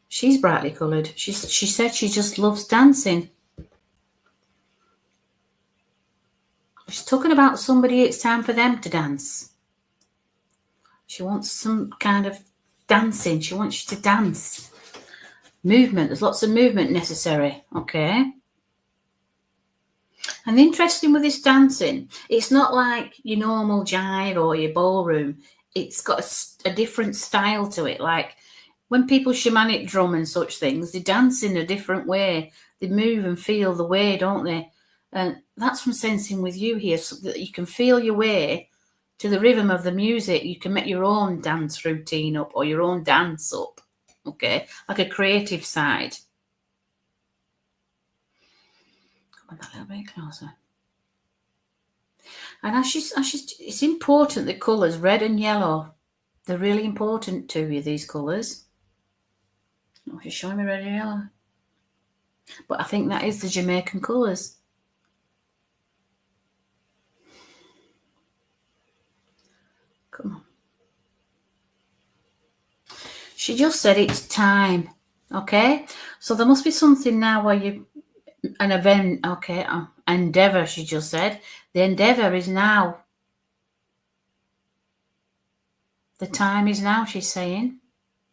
She's brightly coloured. She said she just loves dancing. She's talking about somebody, it's time for them to dance. She wants some kind of dancing. She wants you to dance. Movement. There's lots of movement necessary. Okay. And interesting with this dancing, it's not like your normal jive or your ballroom. It's got a different style to it. Like when people shamanic drum and such things, they dance in a different way. They move and feel the way, don't they? And that's from sensing with you here, so that you can feel your way to the rhythm of the music. You can make your own dance routine up or your own dance up, okay? Like a creative side. Come on, that little bit closer. And it's important, the colours, red and yellow. They're really important to you, these colours. Oh, she's showing me red and yellow. But I think that is the Jamaican colours. Come on. She just said it's time, okay? So there must be something now where an event, okay, endeavour, she just said. The endeavour is now. The time is now, she's saying.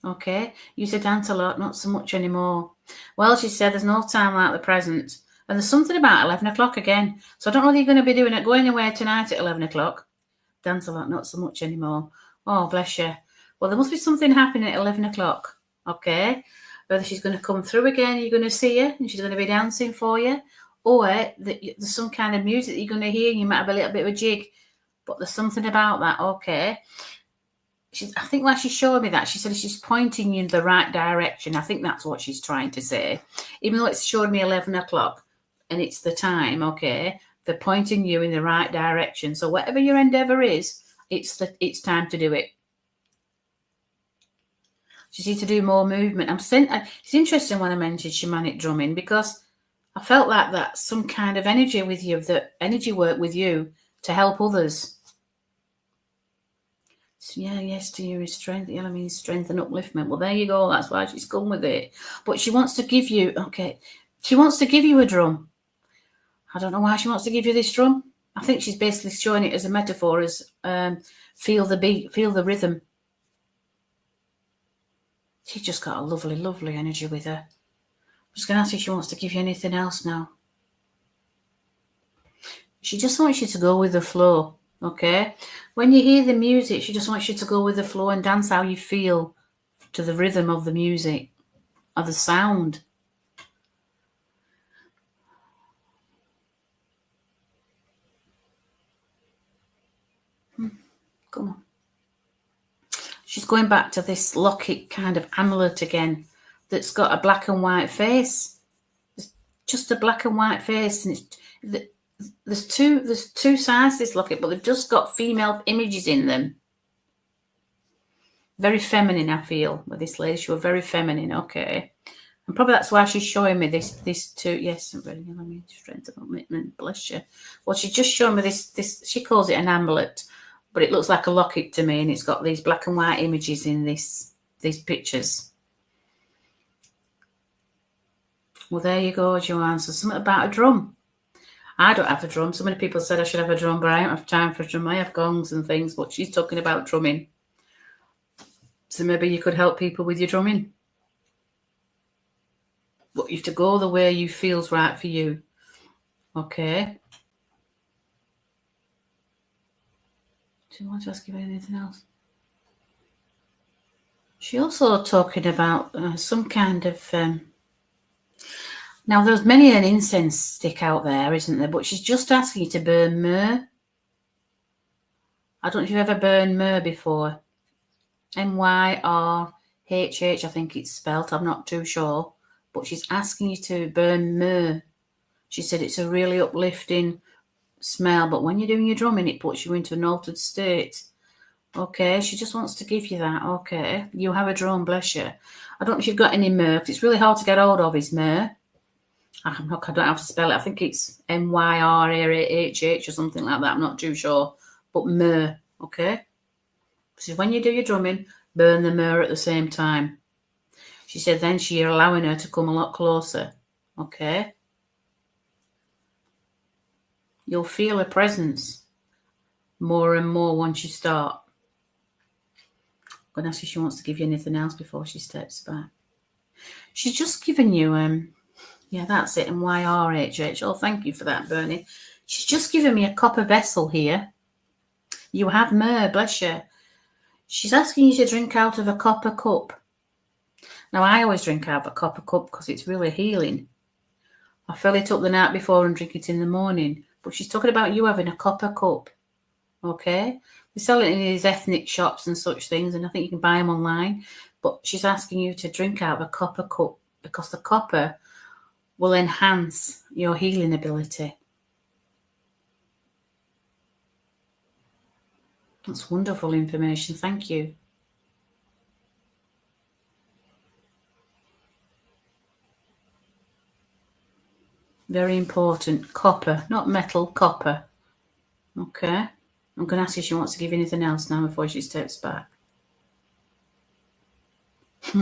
Okay, used to dance a lot, not so much anymore. Well, she said there's no time like the present. And there's something about 11 o'clock again. So I don't know whether you're going to be doing it, going anywhere tonight at 11 o'clock. Dance a lot, not so much anymore. Oh, bless you. Well, there must be something happening at 11 o'clock. Okay, whether she's going to come through again, you're going to see her, and she's going to be dancing for you. Or there's some kind of music that you're going to hear, and you might have a little bit of a jig. But there's something about that, okay. I think while she's showing me that, she said she's pointing you in the right direction. I think that's what she's trying to say. Even though it's showing me 11 o'clock and it's the time, okay, they're pointing you in the right direction. So whatever your endeavour is, it's time to do it. She needs to do more movement. It's interesting when I mentioned shamanic drumming, because I felt like that's some kind of energy with you, that energy work with you to help others. So yeah, yes to you is strength. Yeah, I mean strength and upliftment. Well, there you go. That's why she's gone with it. But she wants to give you, she wants to give you a drum. I don't know why she wants to give you this drum. I think she's basically showing it as a metaphor, as feel the beat, feel the rhythm. She's just got a lovely, lovely energy with her. I'm just going to ask if she wants to give you anything else now. She just wants you to go with the flow. Okay, when you hear the music, she just wants you to go with the flow and dance how you feel to the rhythm of the music, of the sound. Come on. She's going back to this locket kind of amulet again that's got a black and white face. It's just a black and white face, and there's two sides to this locket, but they've just got female images in them. Very feminine, I feel, with this lady. She was very feminine, okay. And probably that's why she's showing me this too. Yes, I'm ready. Let me strength and commitment. Bless you. Well, she's just showing me this. She calls it an amulet, but it looks like a locket to me, and it's got these black and white images in these pictures. Well, there you go, Joanne. So something about a drum. I don't have a drum. So many people said I should have a drum, but I don't have time for a drum. I have gongs and things, but she's talking about drumming. So maybe you could help people with your drumming. But you have to go the way you feels right for you. Okay. Do you want to ask you anything else? She also talking about some kind of... now, there's many an incense stick out there, isn't there? But she's just asking you to burn myrrh. I don't know if you've ever burned myrrh before. M-Y-R-H-H, I think it's spelt. I'm not too sure. But she's asking you to burn myrrh. She said it's a really uplifting smell. But when you're doing your drumming, it puts you into an altered state. Okay, she just wants to give you that. Okay, you have a drone, bless you. I don't know if you've got any myrrh, 'cause it's really hard to get hold of, is myrrh. I don't know how to spell it. I think it's Myrrhh or something like that. I'm not too sure. But myrrh, okay? So when you do your drumming, burn the myrrh at the same time. She said then you're allowing her to come a lot closer, okay? You'll feel her presence more and more once you start. I'm going to ask if she wants to give you anything else before she steps back. She's just given you, yeah, that's it, Myrrhh. Oh, thank you for that, Bernie. She's just given me a copper vessel here. You have myrrh, bless you. She's asking you to drink out of a copper cup. Now, I always drink out of a copper cup because it's really healing. I fill it up the night before and drink it in the morning. But she's talking about you having a copper cup, okay? They sell it in these ethnic shops and such things, and I think you can buy them online. But she's asking you to drink out of a copper cup because the copper will enhance your healing ability. That's wonderful information. Thank you. Very important. Copper, not metal, copper. Okay. I'm going to ask if she wants to give anything else now before she steps back.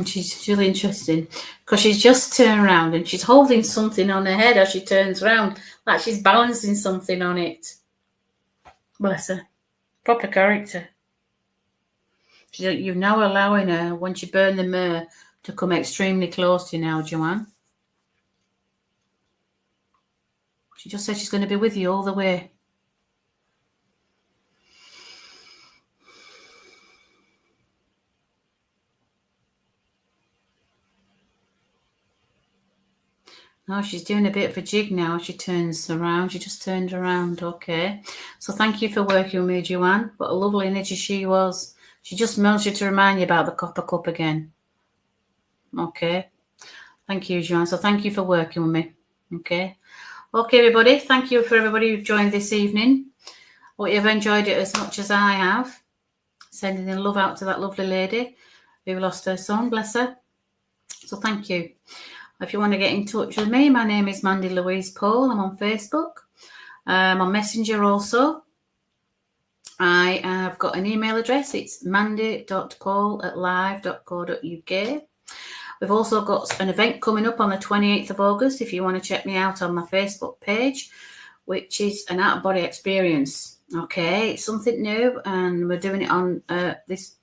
She's really interesting because she's just turned around and she's holding something on her head as she turns around, like she's balancing something on it. Bless her. Proper character. You're now allowing her, once you burn the myrrh, to come extremely close to you now, Joanne. She just said she's going to be with you all the way. Oh, she's doing a bit of a jig now. She turns around. She just turned around. Okay. So thank you for working with me, Joanne. What a lovely energy she was. She just wanted to remind you about the copper cup again. Okay. Thank you, Joanne. So thank you for working with me. Okay. Okay, everybody. Thank you for everybody who've joined this evening. Hope you've enjoyed it as much as I have. Sending the love out to that lovely lady who lost her son. Bless her. So thank you. If you want to get in touch with me, my name is Mandy Louise Paul. I'm on Facebook. I'm on Messenger also. I have got an email address. It's mandy.paul@live.co.uk. We've also got an event coming up on the 28th of August if you want to check me out on my Facebook page, which is an out-of-body experience. Okay, it's something new and we're doing it on this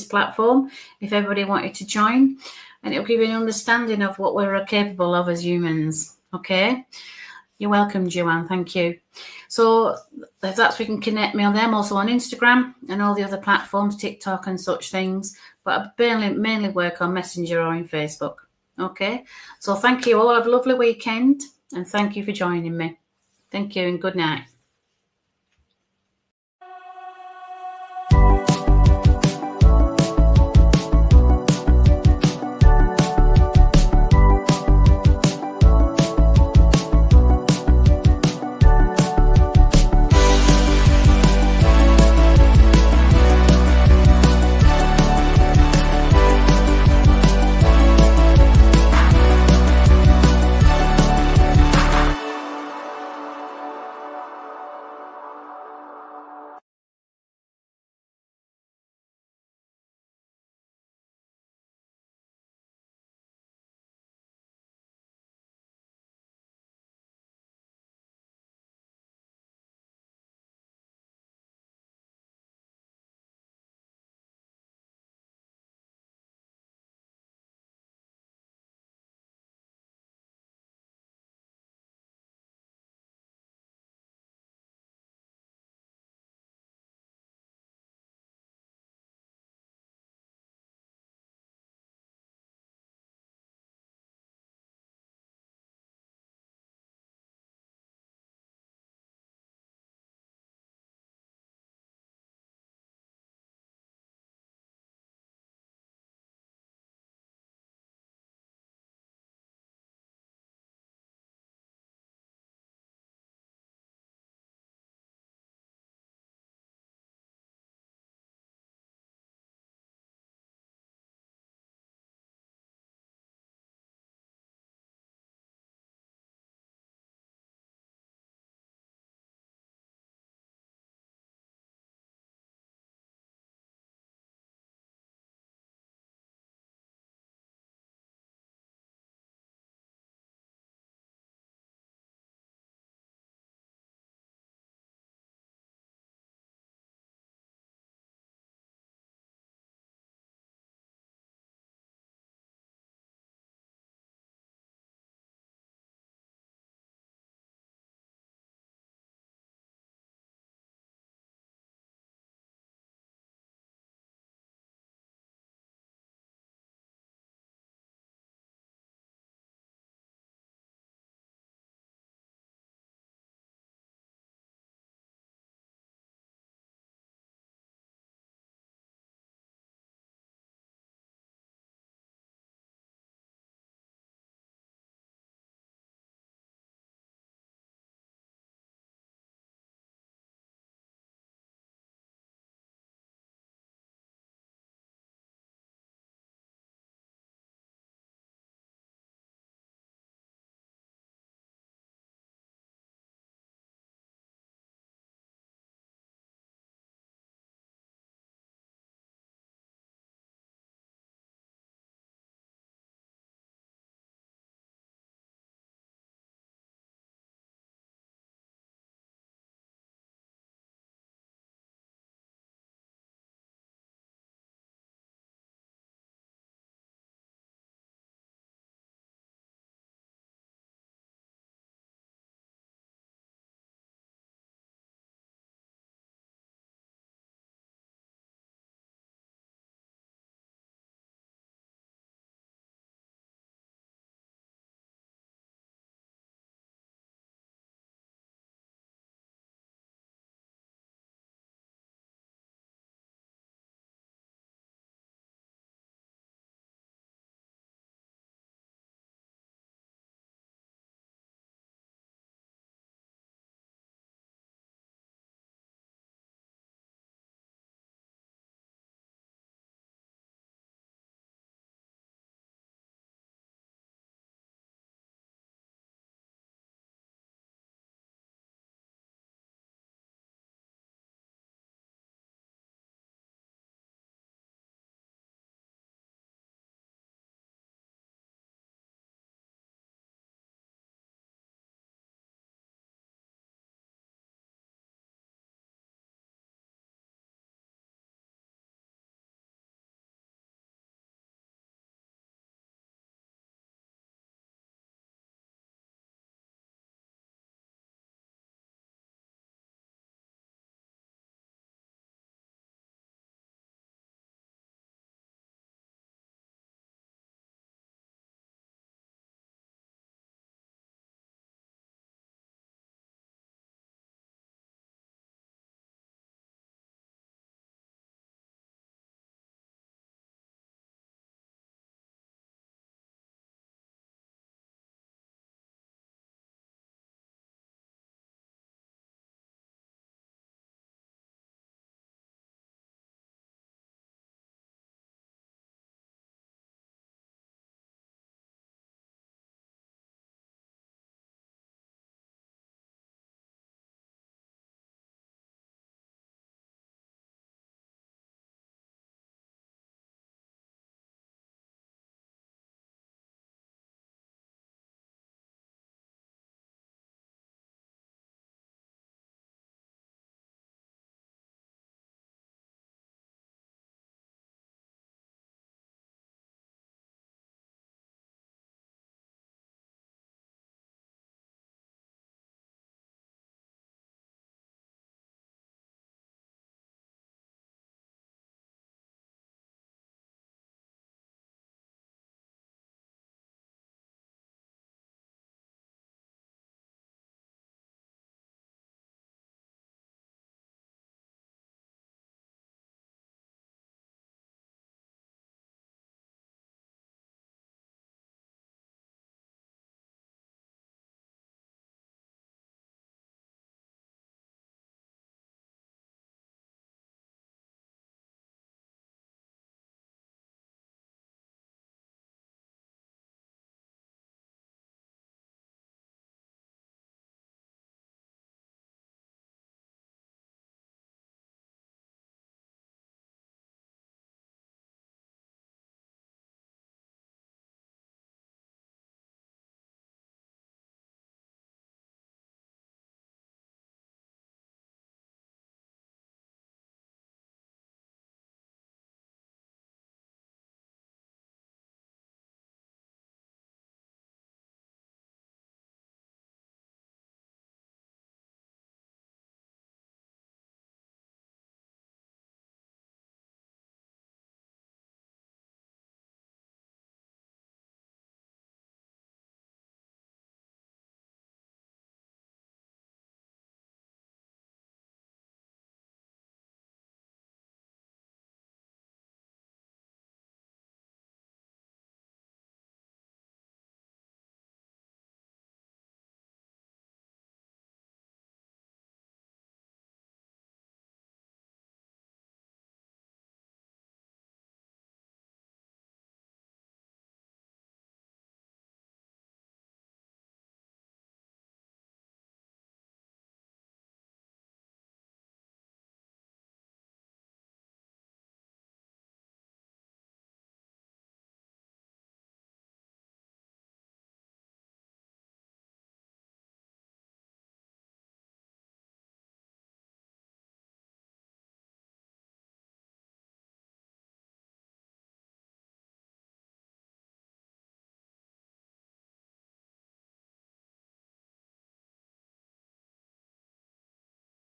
platform if everybody wanted to join. And it'll give you an understanding of what we're capable of as humans. Okay? You're welcome, Joanne. Thank you. So if that's, we can connect me on them. Also on Instagram and all the other platforms, TikTok and such things. But I mainly work on Messenger or in Facebook. Okay? So thank you all. Have a lovely weekend. And thank you for joining me. Thank you and good night.